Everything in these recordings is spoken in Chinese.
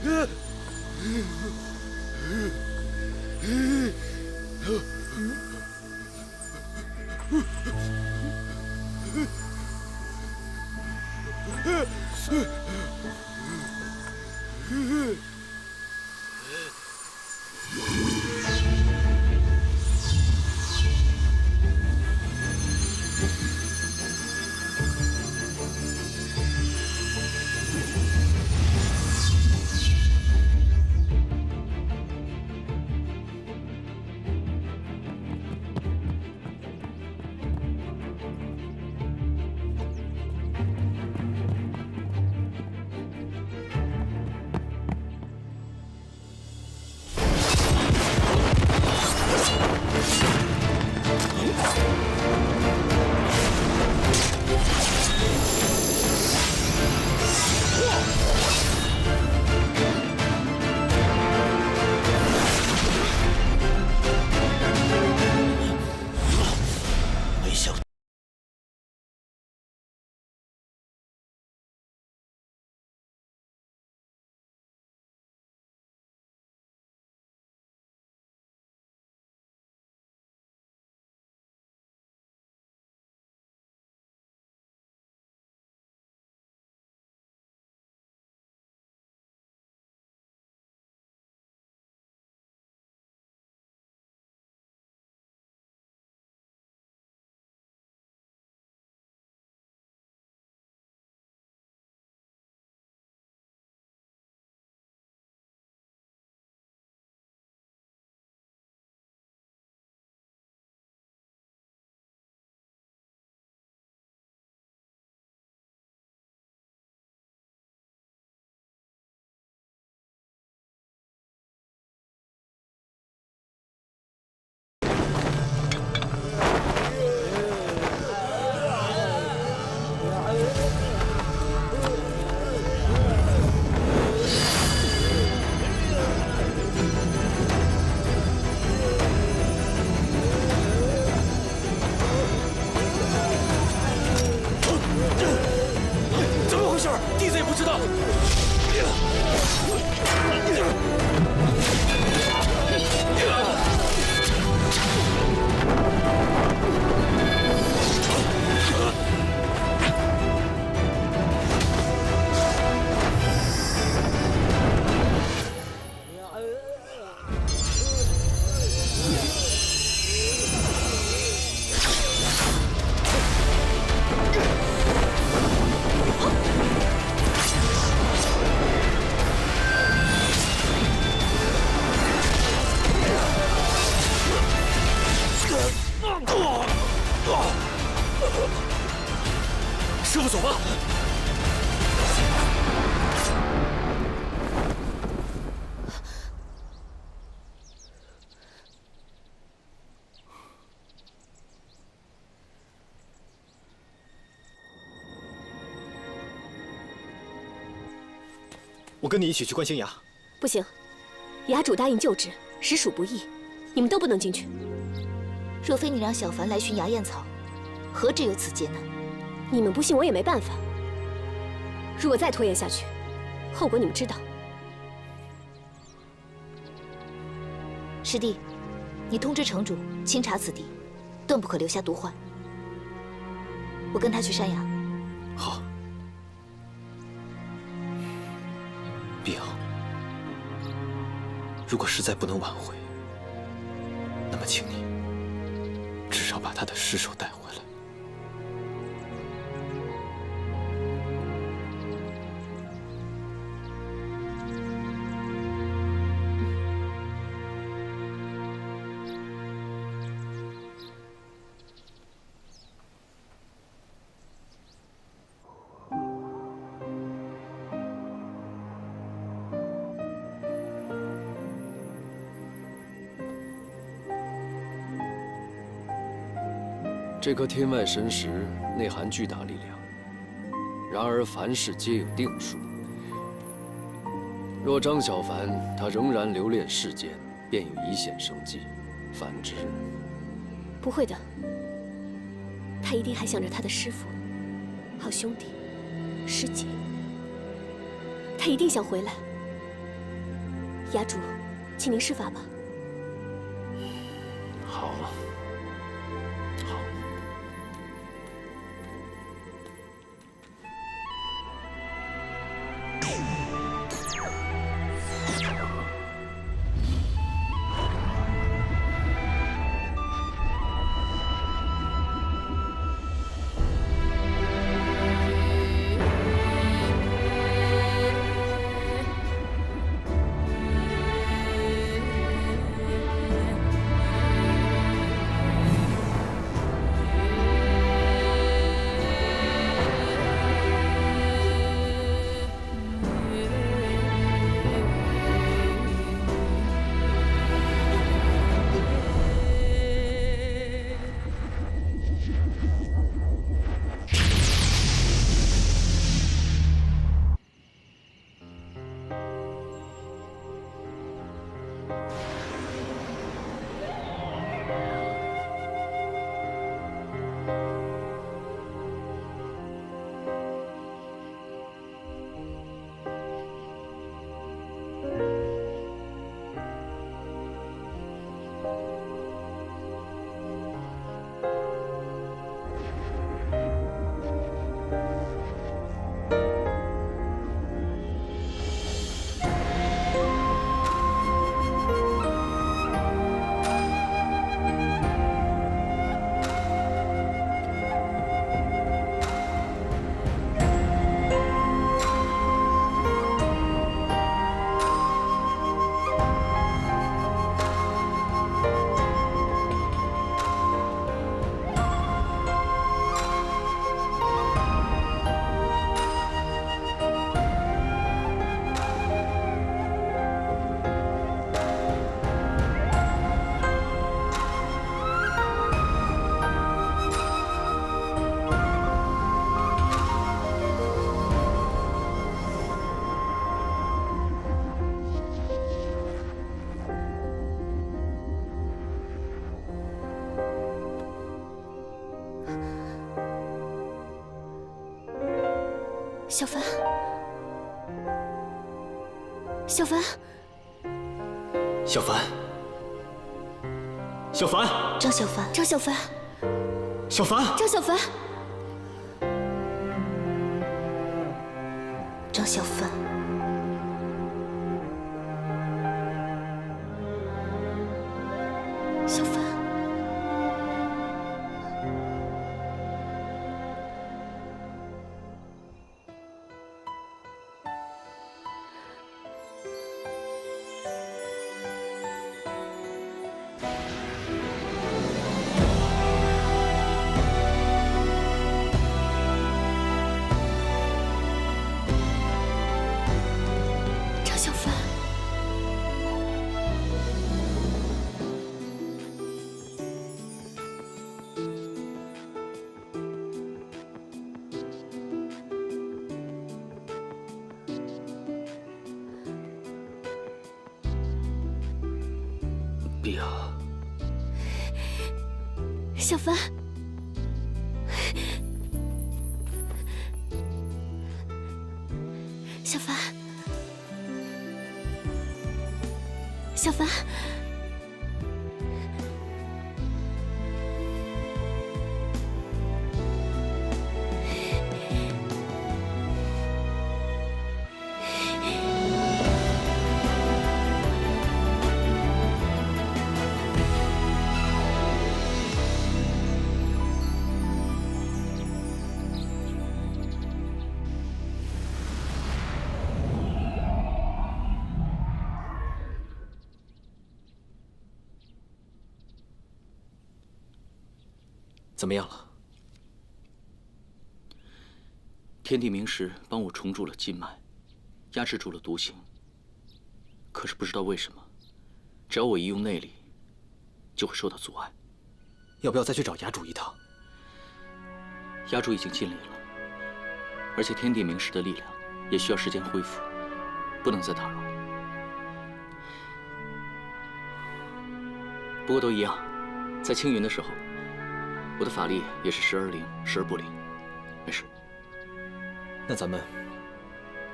师傅，走吧。我跟你一起去观星崖。不行，崖主答应救治，实属不易，你们都不能进去。若非你让小凡来寻崖燕草，何止有此劫难？你们不信我也没办法。如果再拖延下去，后果你们知道。师弟，你通知城主清查此地，断不可留下毒患。我跟他去山崖。好。碧瑶，如果实在不能挽回，那么请你至少把他的尸首带回来。这颗天外神石内含巨大力量，然而凡事皆有定数。若张小凡他仍然留恋世间，便有一线生机；反之，不会的，他一定还想着他的师父、好兄弟、师姐，他一定想回来。牙主，请您施法吧。好，好。小凡，小凡，小凡，小凡，张小凡，张小凡，小凡，张小凡，张小凡，小凡。陛下，小凡，小凡，小凡，怎么样了？天地明石帮我重铸了筋脉，压制住了毒性。可是不知道为什么，只要我一用内力，就会受到阻碍。要不要再去找崖主一趟？崖主已经尽力了，而且天地明石的力量也需要时间恢复，不能再打扰。不过都一样，在青云的时候，我的法力也是时而灵，时而不灵，没事。那咱们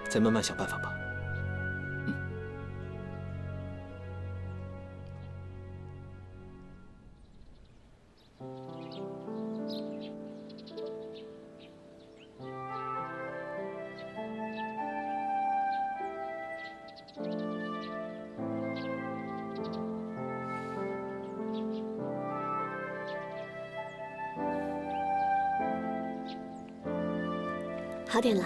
再慢慢想办法吧。好点了。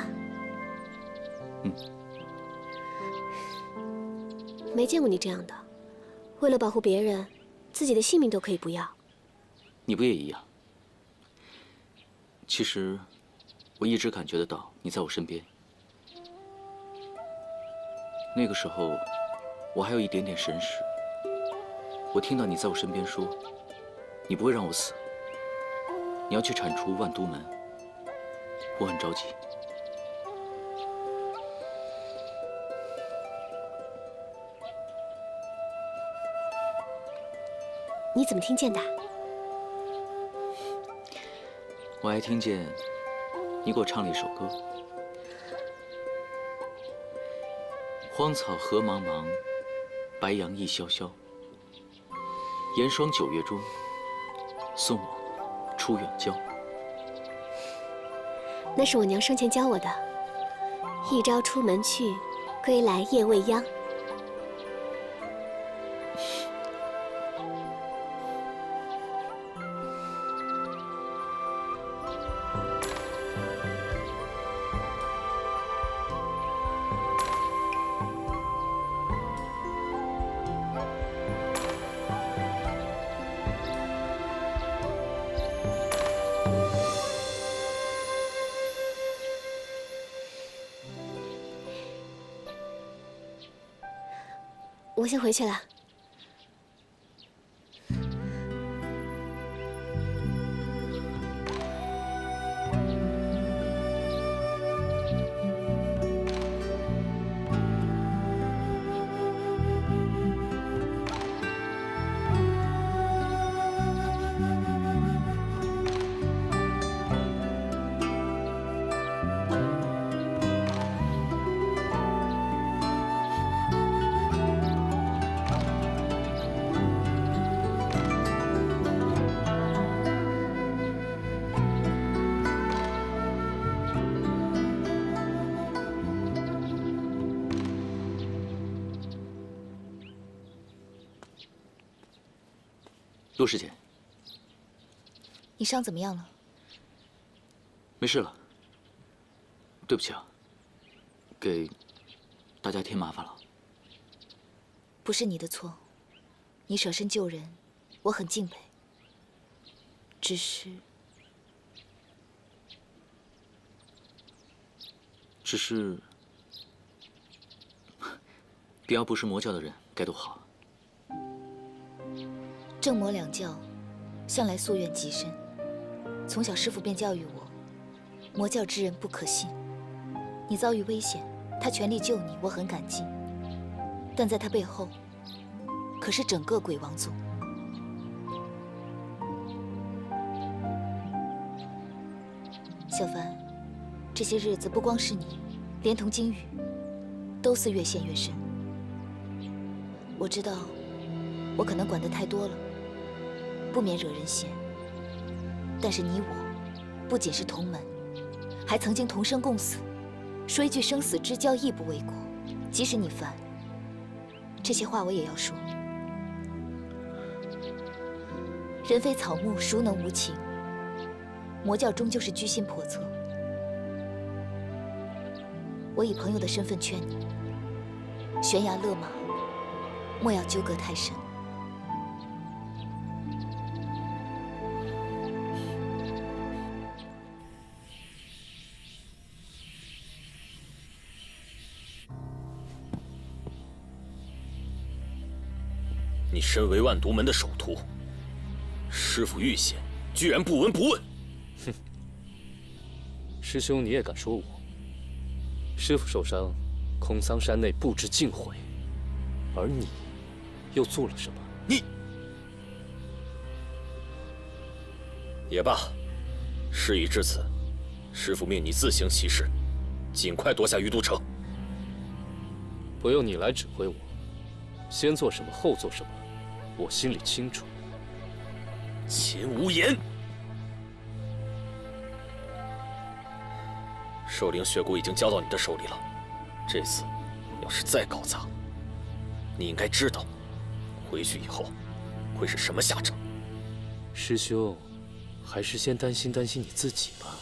没见过你这样的，为了保护别人，自己的性命都可以不要。你不也一样？其实，我一直感觉得到你在我身边。那个时候，我还有一点点神识。我听到你在我身边说，你不会让我死，你要去铲除万都门，我很着急。你怎么听见的？我还听见你给我唱了一首歌。荒草何茫茫，白杨亦萧萧。严霜9月中，送我出远郊。那是我娘生前教我的。一朝出门去，归来夜未央。我先回去了。陆师姐，你伤怎么样了？没事了。对不起啊，给大家添麻烦了。不是你的错，你舍身救人，我很敬佩。只是，必要不是魔教的人该多好啊。正魔两教向来夙愿极深，从小师父便教育我，魔教之人不可信。你遭遇危险，他全力救你，我很感激。但在他背后，可是整个鬼王宗。小凡，这些日子不光是你，连同金羽，都似越陷越深。我知道，我可能管得太多了，不免惹人嫌。但是你我，不仅是同门，还曾经同生共死，说一句生死之交亦不为过。即使你烦，这些话我也要说。人非草木，孰能无情？魔教终究是居心叵测。我以朋友的身份劝你，悬崖勒马，莫要纠葛太深。你身为万毒门的首徒，师父遇险，居然不闻不问。哼！师兄，你也敢说我？师父受伤，空桑山内布置尽毁，而你又做了什么？你也罢，事已至此，师父命你自行其事，尽快夺下鱼都城。不用你来指挥我，先做什么后做什么，我心里清楚。秦无言，兽灵血骨已经交到你的手里了，这次要是再搞砸，你应该知道，回去以后会是什么下场。师兄，还是先担心担心你自己吧。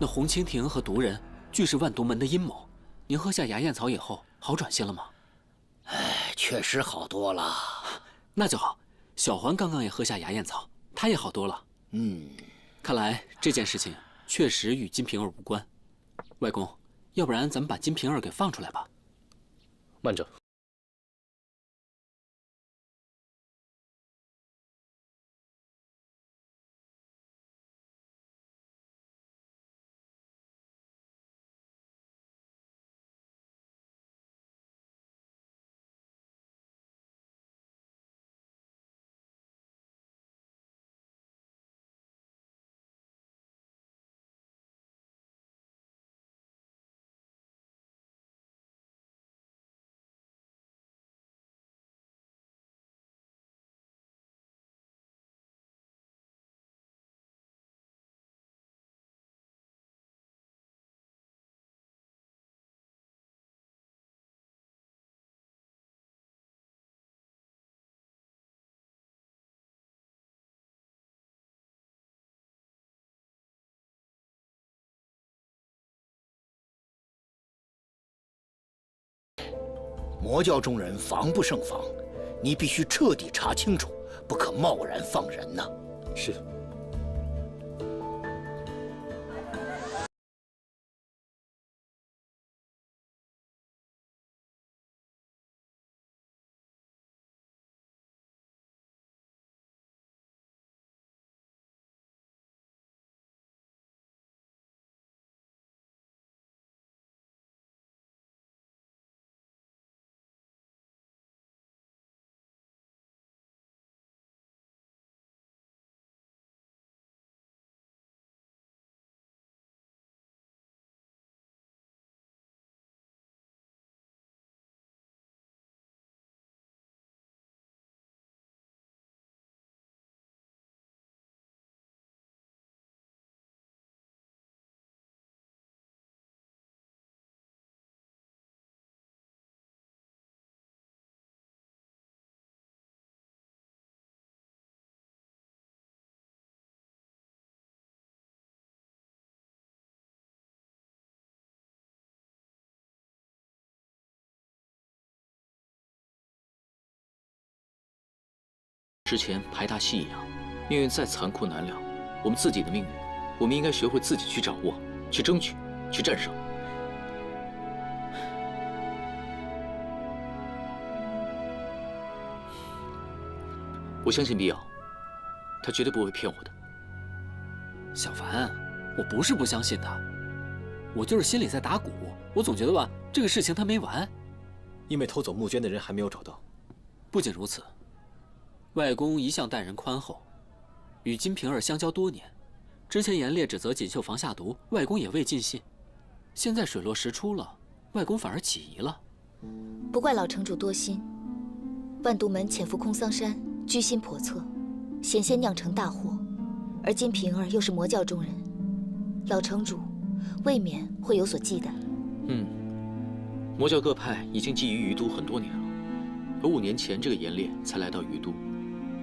那红蜻蜓和毒人俱是万毒门的阴谋。您喝下牙燕草以后，好转些了吗？哎，确实好多了。那就好。小环刚刚也喝下牙燕草，她也好多了。看来这件事情确实与金瓶儿无关。外公，要不然咱们把金瓶儿给放出来吧。慢着。魔教中人防不胜防，你必须彻底查清楚，不可贸然放人呐。是。之前排大戏一样，命运再残酷难料，我们自己的命运，我们应该学会自己去掌握、去争取、去战胜。我相信碧瑶，她绝对不会骗我的。小凡，我不是不相信他，我就是心里在打鼓。我总觉得吧，这个事情他没完。因为偷走募捐的人还没有找到。不仅如此。外公一向待人宽厚，与金瓶儿相交多年。之前严烈指责锦绣房下毒，外公也未尽信。现在水落石出了，外公反而起疑了。不怪老城主多心，万毒门潜伏空桑山，居心叵测，险些酿成大祸。而金瓶儿又是魔教中人，老城主未免会有所忌惮。魔教各派已经觊觎余都很多年了，而5年前这个严烈才来到余都。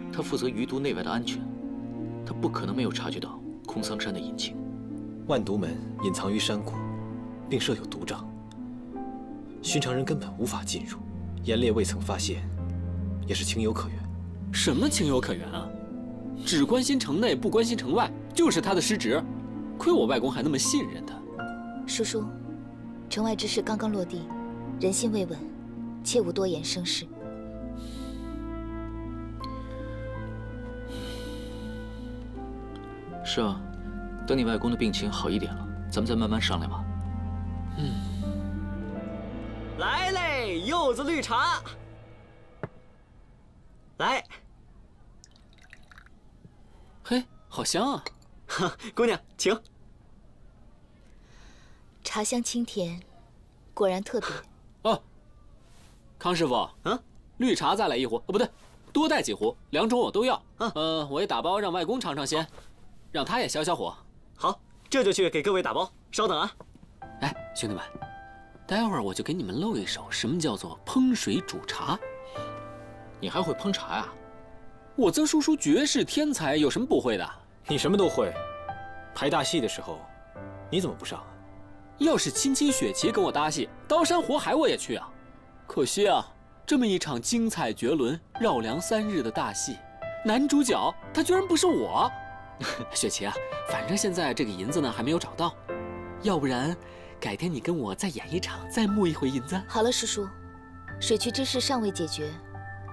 他负责余都内外的安全，他不可能没有察觉到空桑山的隐情。万毒门隐藏于山谷，并设有毒障，寻常人根本无法进入。严烈未曾发现，也是情有可原。什么情有可原啊？只关心城内，不关心城外，就是他的失职。亏我外公还那么信任他。叔叔，城外之事刚刚落地，人心未稳，切勿多言生事。是啊，等你外公的病情好一点了，咱们再慢慢商量吧。来嘞，柚子绿茶，来。嘿，好香啊！哈，姑娘，请。茶香清甜，果然特别。哦，康师傅，绿茶再来1壶，哦，不对，多带几壶，2种我都要。我也打包让外公尝尝先，让他也消消火。好，这就去给各位打包，稍等啊。哎，兄弟们，待会儿我就给你们露一手，什么叫做烹水煮茶。你还会烹茶呀？我曾叔叔绝世天才，有什么不会的？你什么都会。排大戏的时候，你怎么不上啊？要是亲亲雪琪跟我搭戏，刀山火海我也去啊。可惜啊，这么一场精彩绝伦、绕梁3日的大戏，男主角他居然不是我。雪琪啊，反正现在这个银子呢还没有找到，要不然改天你跟我再演一场，再募一回银子。好了，师叔，水渠之事尚未解决，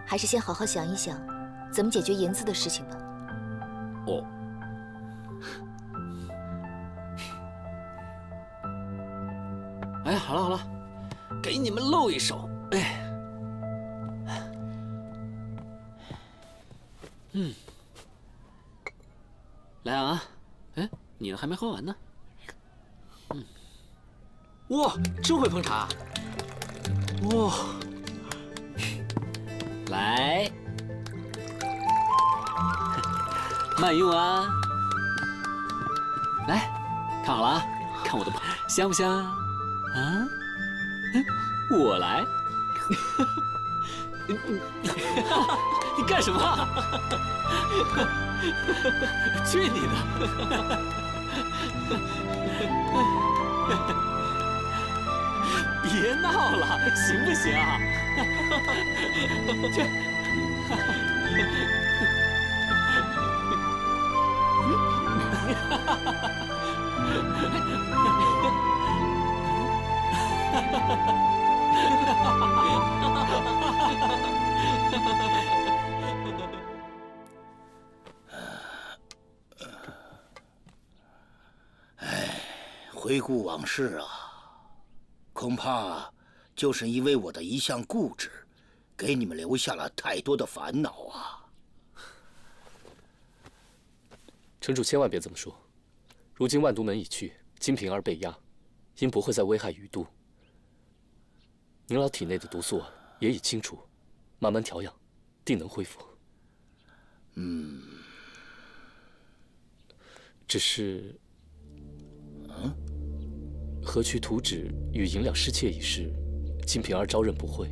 还是先好好想一想，怎么解决银子的事情吧。哦。哎，好了好了，给你们露一手。哎，来啊！哎，你的还没喝完呢。哇，真会烹茶！哇，来，慢用啊！来，看好了啊，看我的香不香啊？我来。你干什么？去你的！别闹了，行不行？去。回顾往事啊，恐怕就是因为我的一向固执，给你们留下了太多的烦恼啊。城主千万别这么说，如今万都门已去，金瓶儿被压，应不会再危害余都。您老体内的毒素也已清除，慢慢调养，定能恢复。只是，河渠图纸与银两失窃一事，金瓶儿招认不讳。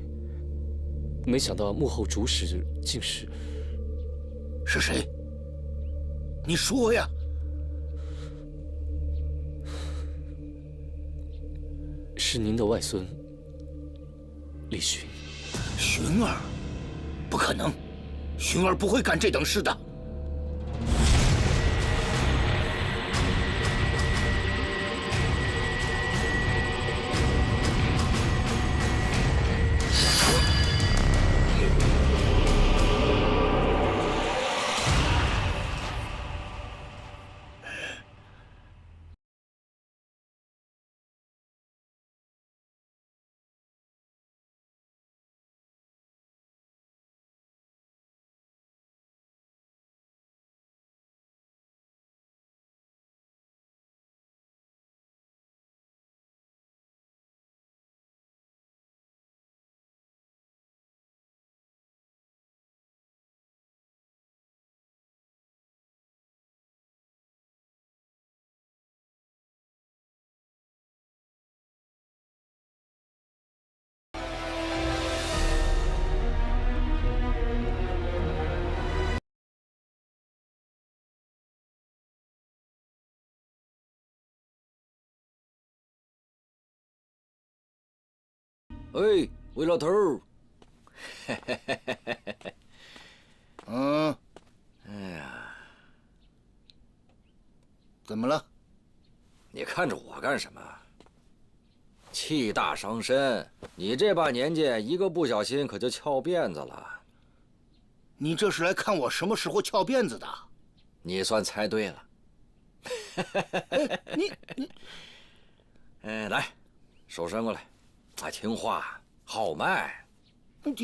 没想到幕后主使竟是……是谁？你说呀！是您的外孙李寻。寻儿？不可能，寻儿不会干这等事的。哎，魏老头儿，哎呀，怎么了？你看着我干什么？气大伤身，你这把年纪，一个不小心可就翘辫子了。你这是来看我什么时候翘辫子的？你算猜对了。你，哎，来，手伸过来。啊，听话，号脉。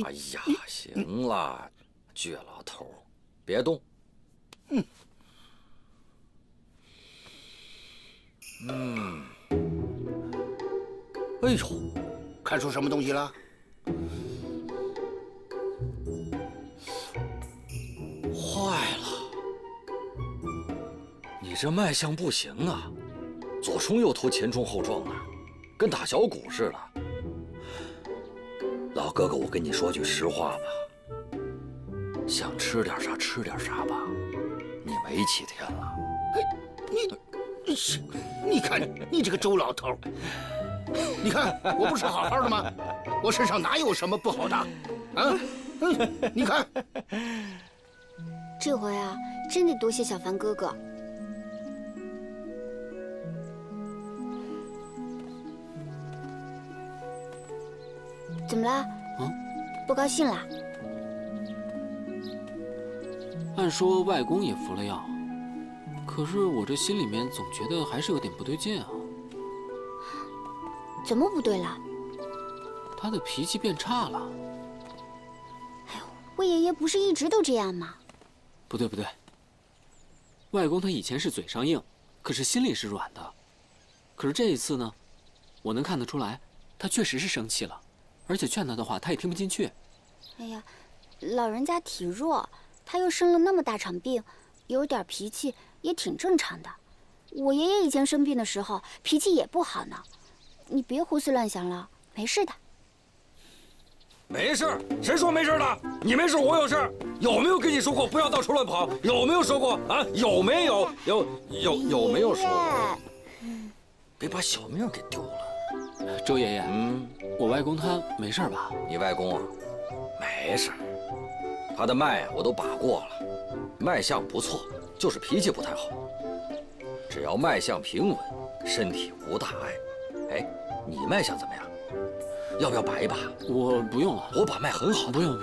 哎呀，行了，倔老头，别动。哎呦，看出什么东西了？坏了，你这脉象不行啊，左冲右突，前冲后撞的，跟打小鼓似的。老哥哥，我跟你说句实话吧，想吃点啥吃点啥吧，你没几天了。是，你看你这个周老头，你看我不是好好的吗？我身上哪有什么不好的？啊，你看，这回啊，真得多谢小凡哥哥。怎么啦？不高兴啦？按说外公也服了药，可是我这心里面总觉得还是有点不对劲啊。怎么不对了？他的脾气变差了。魏爷爷不是一直都这样吗？不对，外公他以前是嘴上硬，可是心里是软的。可是这一次呢，我能看得出来，他确实是生气了，而且劝他的话他也听不进去。哎呀，老人家体弱，他又生了那么大场病，有点脾气也挺正常的。我爷爷以前生病的时候脾气也不好呢。你别胡思乱想了，没事的。没事，谁说没事的？你没事，我有事。有没有跟你说过不要到处乱跑？有没有说过啊？有没有？有没有说过？别把小命给丢了。周爷爷，我外公他没事吧？你外公啊，没事，他的脉我都把过了，脉象不错，就是脾气不太好。只要脉象平稳，身体无大碍。哎，你脉象怎么样？要不要把一把？我不用了，我把脉很好。不用。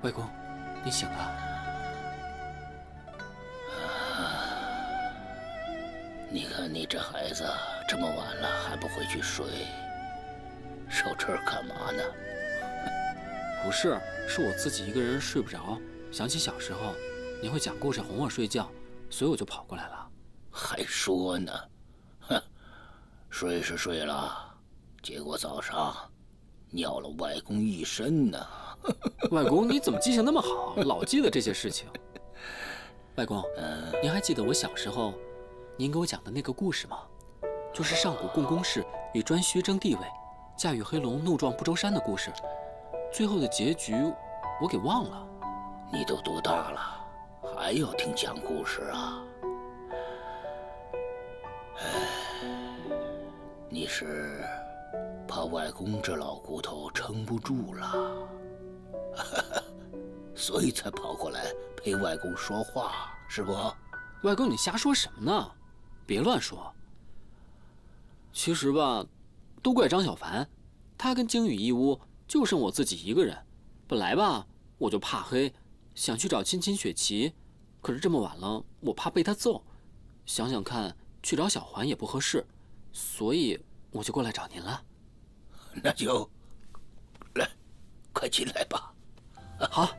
外公，你醒了。你看你这孩子这么晚了还不回去睡，守这儿干嘛呢？不是，是我自己一个人睡不着，想起小时候您会讲故事哄我睡觉，所以我就跑过来了。还说呢，哼，睡是睡了，结果早上尿了外公一身呢。外公，你怎么记性那么好，老记得这些事情？外公，您还记得我小时候您给我讲的那个故事吗？就是上古共工氏与颛顼争地位，驾驭黑龙怒撞不周山的故事。最后的结局我给忘了。你都多大了，还要听讲故事啊？你是怕外公这老骨头撑不住了，所以才跑过来陪外公说话，是不？外公，你瞎说什么呢？别乱说。其实吧，都怪张小凡，他跟鲸羽一屋，就剩我自己一个人。本来吧，我就怕黑，想去找亲雪琪，可是这么晚了，我怕被他揍。想想看，去找小环也不合适，所以我就过来找您了。那就来，快进来吧。好，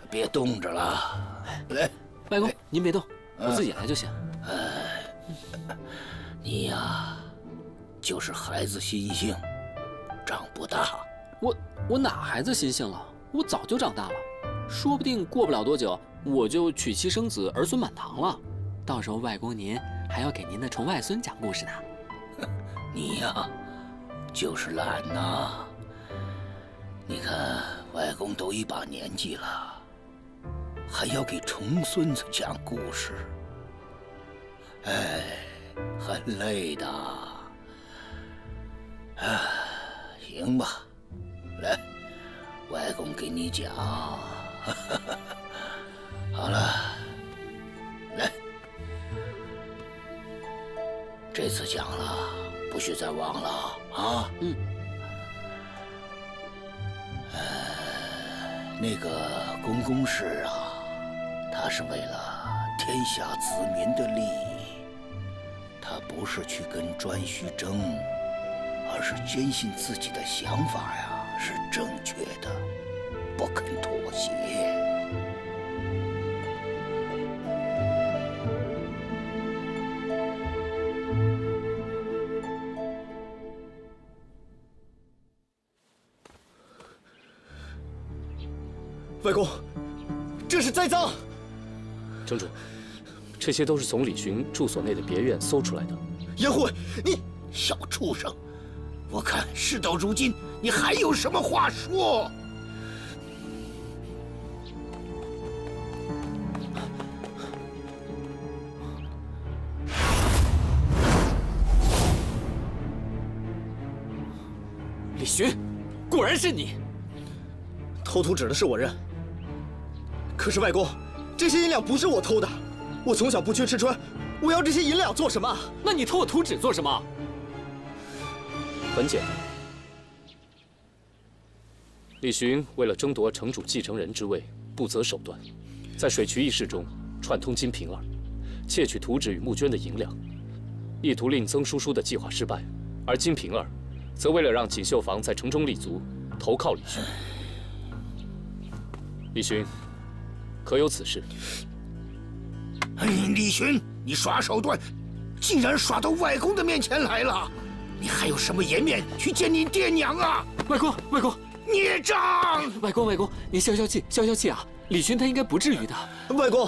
别冻着了。来，外公，您别动，我自己来就行。你呀，就是孩子心性，长不大。我哪孩子心性了？我早就长大了，说不定过不了多久我就娶妻生子，儿孙满堂了。到时候外公您还要给您的重外孙讲故事呢。你呀，就是懒呐。你看外公都一把年纪了，还要给重孙子讲故事，哎，很累的。行吧，来，外公给你讲。好了，来，这次讲了，不许再忘了啊。那个公公氏啊，他是为了天下子民的利益，他不是去跟颛顼争，而是坚信自己的想法呀是正确的，不肯妥协。外公，这是栽赃！城主，这些都是从李寻住所内的别院搜出来的。颜护卫，你小畜生！我看事到如今，你还有什么话说？李寻，果然是你！偷图纸的是我认。可是外公，这些银两不是我偷的，我从小不缺吃穿，我要这些银两做什么？那你偷我图纸做什么？很简单，李寻为了争夺城主继承人之位，不择手段，在水渠议事中串通金瓶儿，窃取图纸与募捐的银两，意图令曾叔叔的计划失败，而金瓶儿则为了让锦绣坊在城中立足，投靠李寻。李寻，可有此事？哎，李寻，你耍手段，竟然耍到外公的面前来了！你还有什么颜面去见你爹娘啊？外公，外公，孽障！外公，外公，你消消气，消消气啊！李寻他应该不至于的。外公。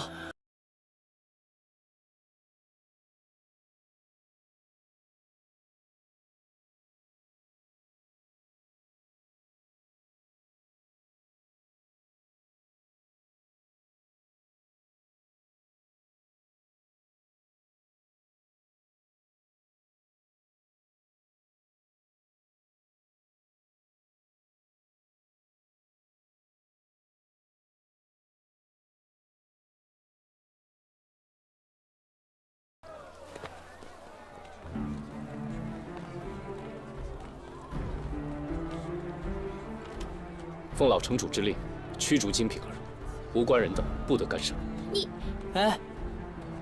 奉老城主之令，驱逐金瓶儿，无关人等不得干涉。你，哎，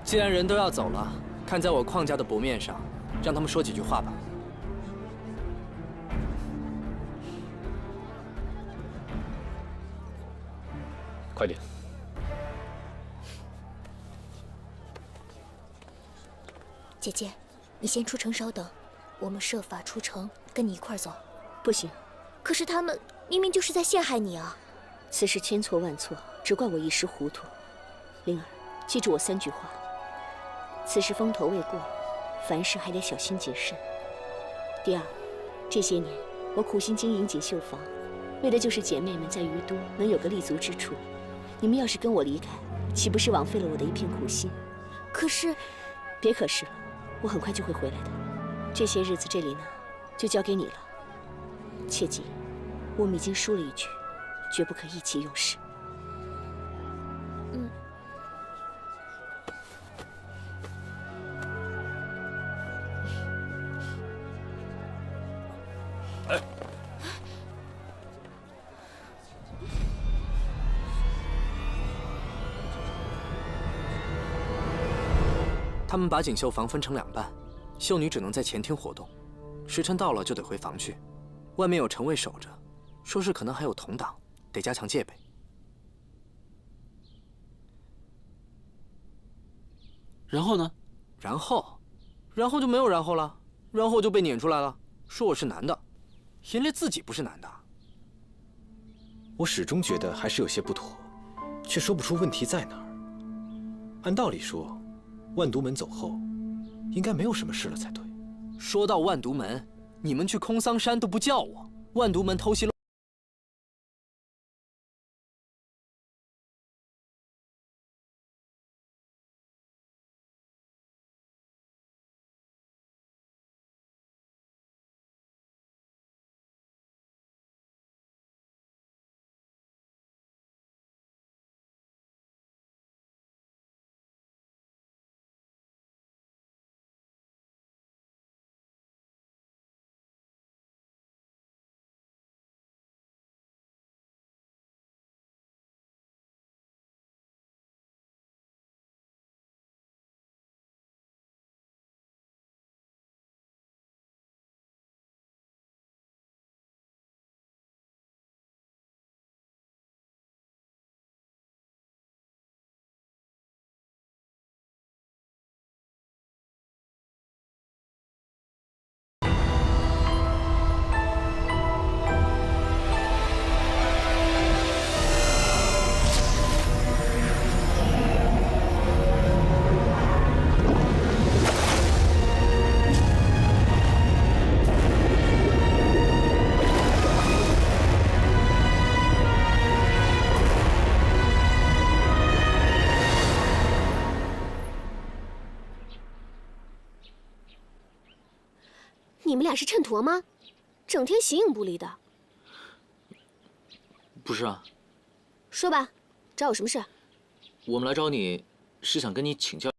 既然人都要走了，看在我邝家的薄面上，让他们说几句话吧。快点！姐姐，你先出城稍等，我们设法出城跟你一块儿走。不行，可是他们明明就是在陷害你啊！此事千错万错，只怪我一时糊涂。灵儿，记住我3句话：此事风头未过，凡事还得小心谨慎。第二，这些年我苦心经营锦绣坊，为的就是姐妹们在于都能有个立足之处。你们要是跟我离开，岂不是枉费了我的一片苦心？可是，别可是了，我很快就会回来的。这些日子这里呢，就交给你了。切记，我们已经输了一局，绝不可意气用事。嗯。哎。他们把锦绣坊分成2半，秀女只能在前厅活动，时辰到了就得回房去。外面有城卫守着，说是可能还有同党，得加强戒备。然后呢？然后就没有然后了，然后就被撵出来了，说我是男的，人家自己不是男的。我始终觉得还是有些不妥，却说不出问题在哪儿。按道理说，万毒门走后，应该没有什么事了才对。说到万毒门，你们去空桑山都不叫我，万毒门偷袭了。你们俩是秤砣吗？整天形影不离的。不是啊。说吧，找我什么事？我们来找你是想跟你请教。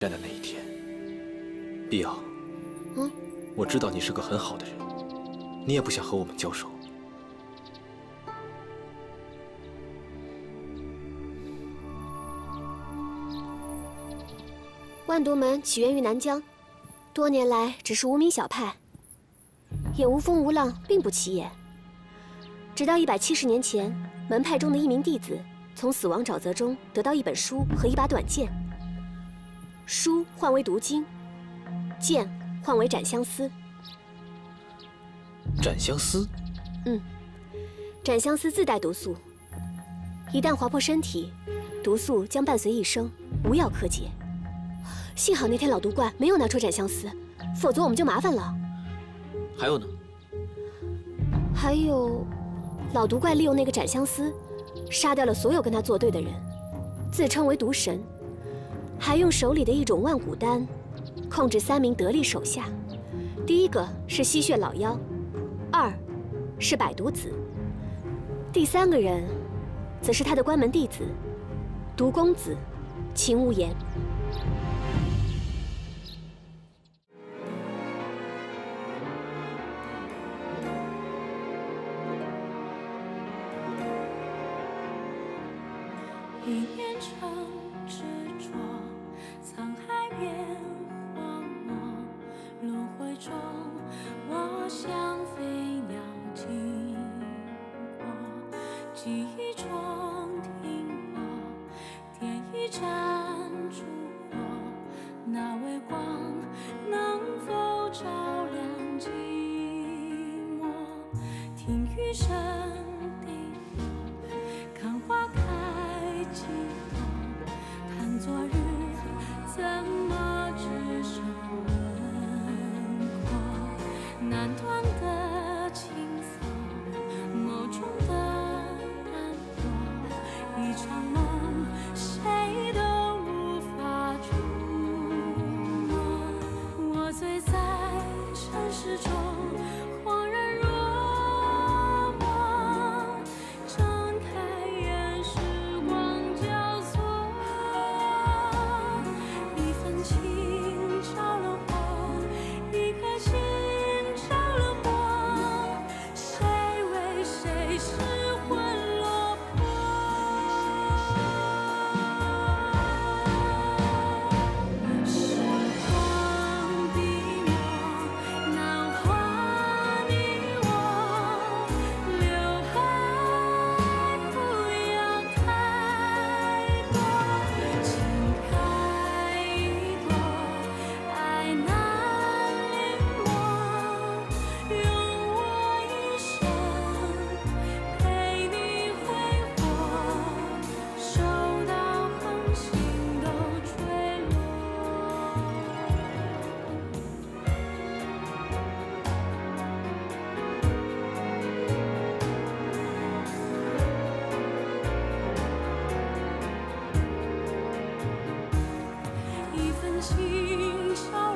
战的那一天，碧瑶，我知道你是个很好的人，你也不想和我们交手。万毒门起源于南疆，多年来只是无名小派，也无风无浪，并不起眼。直到170年前，门派中的一名弟子从死亡沼泽中得到一本书和一把短剑。书换为毒经，剑换为斩相思。斩相思？斩相思自带毒素，一旦划破身体，毒素将伴随一生，无药可解。幸好那天老毒怪没有拿出斩相思，否则我们就麻烦了。还有呢？还有，老毒怪利用那个斩相思，杀掉了所有跟他作对的人，自称为毒神。还用手里的一种万骨丹，控制3名得力手下。第一个是吸血老妖，2是百毒子，第3个人，则是他的关门弟子，毒公子秦无言。一念成执着，沧海变荒漠，轮回中，我像飞鸟经过，记忆中停泊，点一盏烛火，那微光能否照亮寂寞？听雨声滴落，看花开寂寞，叹昨日怎么只剩轮廓？难断的青涩，眸中的淡漠，一场梦，谁都无法触摸。我醉在尘世中，恍然若梦，睁开眼，时光交错，一份情着了火，一颗心着了魔，谁为谁失魂落魄？时光笔墨，难画你我，刘海不要太多，情开一朵，爱难临摹，用我一生陪你挥霍，收到恒星都坠落。一份情消